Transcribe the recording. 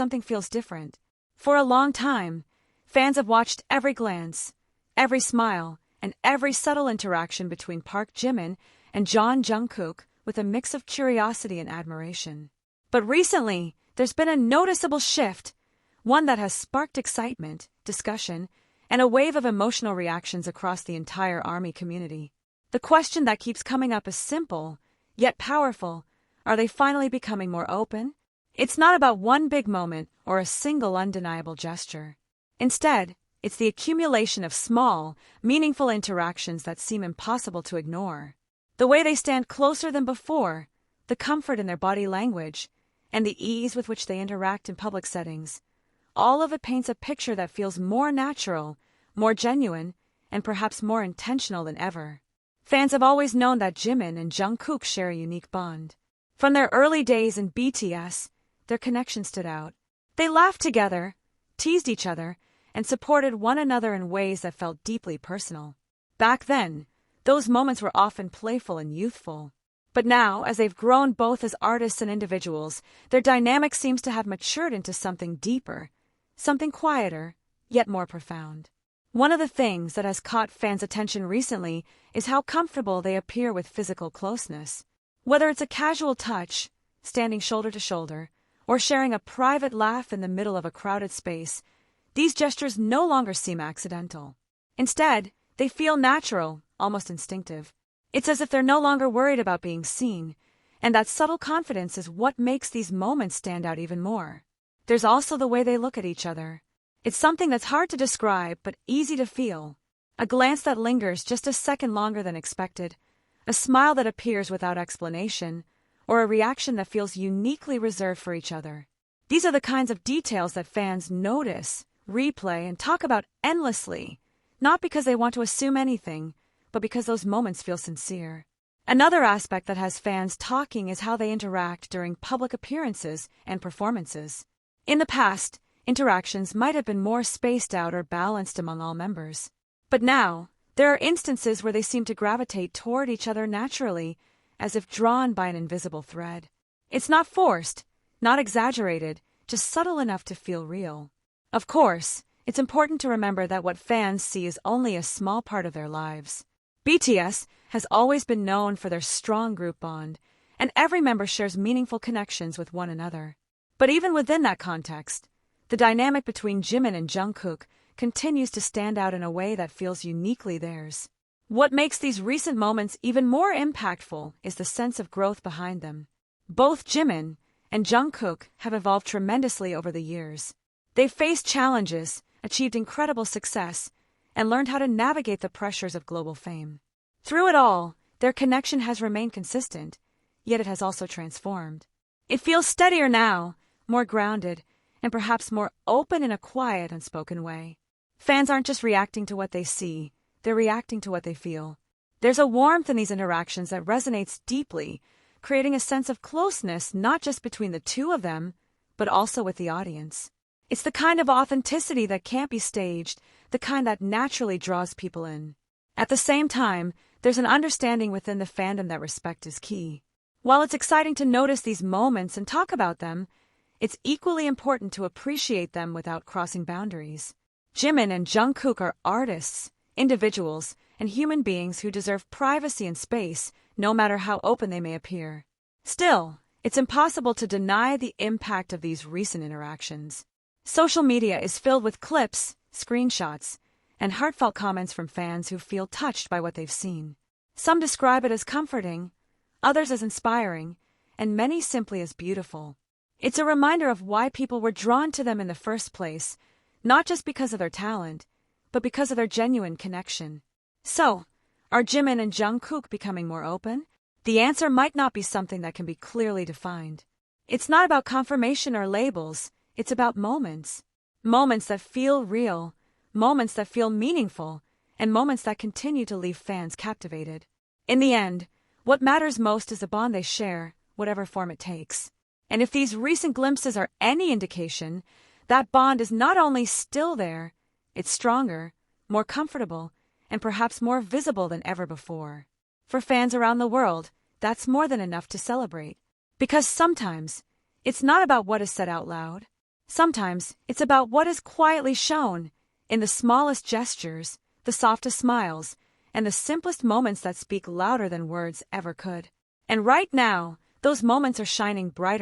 something feels different. For a long time, fans have watched every glance, every smile, and every subtle interaction between Park Jimin and Jimin Jungkook with a mix of curiosity and admiration. But recently, there's been a noticeable shift, one that has sparked excitement, discussion, and a wave of emotional reactions across the entire ARMY community. The question that keeps coming up is simple, yet powerful. Are they finally becoming more open? It's not about one big moment or a single undeniable gesture. Instead, it's the accumulation of small, meaningful interactions that seem impossible to ignore. The way they stand closer than before, the comfort in their body language, and the ease with which they interact in public settings. All of it paints a picture that feels more natural, more genuine, and perhaps more intentional than ever. Fans have always known that Jimin and Jungkook share a unique bond. From their early days in BTS, their connection stood out. They laughed together, teased each other, and supported one another in ways that felt deeply personal. Back then, those moments were often playful and youthful. But now, as they've grown both as artists and individuals, their dynamic seems to have matured into something deeper, something quieter, yet more profound. One of the things that has caught fans' attention recently is how comfortable they appear with physical closeness. Whether it's a casual touch, standing shoulder to shoulder, or sharing a private laugh in the middle of a crowded space, these gestures no longer seem accidental. Instead, they feel natural, almost instinctive. It's as if they're no longer worried about being seen, and that subtle confidence is what makes these moments stand out even more. There's also the way they look at each other. It's something that's hard to describe but easy to feel. A glance that lingers just a second longer than expected, a smile that appears without explanation, or a reaction that feels uniquely reserved for each other. These are the kinds of details that fans notice, replay, and talk about endlessly, not because they want to assume anything, but because those moments feel sincere. Another aspect that has fans talking is how they interact during public appearances and performances. In the past, interactions might have been more spaced out or balanced among all members. But now, there are instances where they seem to gravitate toward each other naturally, as if drawn by an invisible thread. It's not forced, not exaggerated, just subtle enough to feel real. Of course, it's important to remember that what fans see is only a small part of their lives. BTS has always been known for their strong group bond, and every member shares meaningful connections with one another. But even within that context, the dynamic between Jimin and Jungkook continues to stand out in a way that feels uniquely theirs. What makes these recent moments even more impactful is the sense of growth behind them. Both Jimin and Jungkook have evolved tremendously over the years. They've faced challenges, achieved incredible success, and learned how to navigate the pressures of global fame. Through it all, their connection has remained consistent, yet it has also transformed. It feels steadier now, more grounded, and perhaps more open in a quiet, unspoken way. Fans aren't just reacting to what they see, they're reacting to what they feel. There's a warmth in these interactions that resonates deeply, creating a sense of closeness not just between the two of them, but also with the audience. It's the kind of authenticity that can't be staged, the kind that naturally draws people in. At the same time, there's an understanding within the fandom that respect is key. While it's exciting to notice these moments and talk about them, it's equally important to appreciate them without crossing boundaries. Jimin and Jungkook are artists, individuals, and human beings who deserve privacy and space, no matter how open they may appear. Still, it's impossible to deny the impact of these recent interactions. Social media is filled with clips, screenshots, and heartfelt comments from fans who feel touched by what they've seen. Some describe it as comforting, others as inspiring, and many simply as beautiful. It's a reminder of why people were drawn to them in the first place, not just because of their talent, but because of their genuine connection. So, are Jimin and Jungkook becoming more open? The answer might not be something that can be clearly defined. It's not about confirmation or labels, it's about moments. Moments that feel real, moments that feel meaningful, and moments that continue to leave fans captivated. In the end, what matters most is the bond they share, whatever form it takes. And if these recent glimpses are any indication, that bond is not only still there, it's stronger, more comfortable, and perhaps more visible than ever before. For fans around the world, that's more than enough to celebrate. Because sometimes, it's not about what is said out loud. Sometimes it's about what is quietly shown in the smallest gestures, the softest smiles, and the simplest moments that speak louder than words ever could. And right now, those moments are shining brighter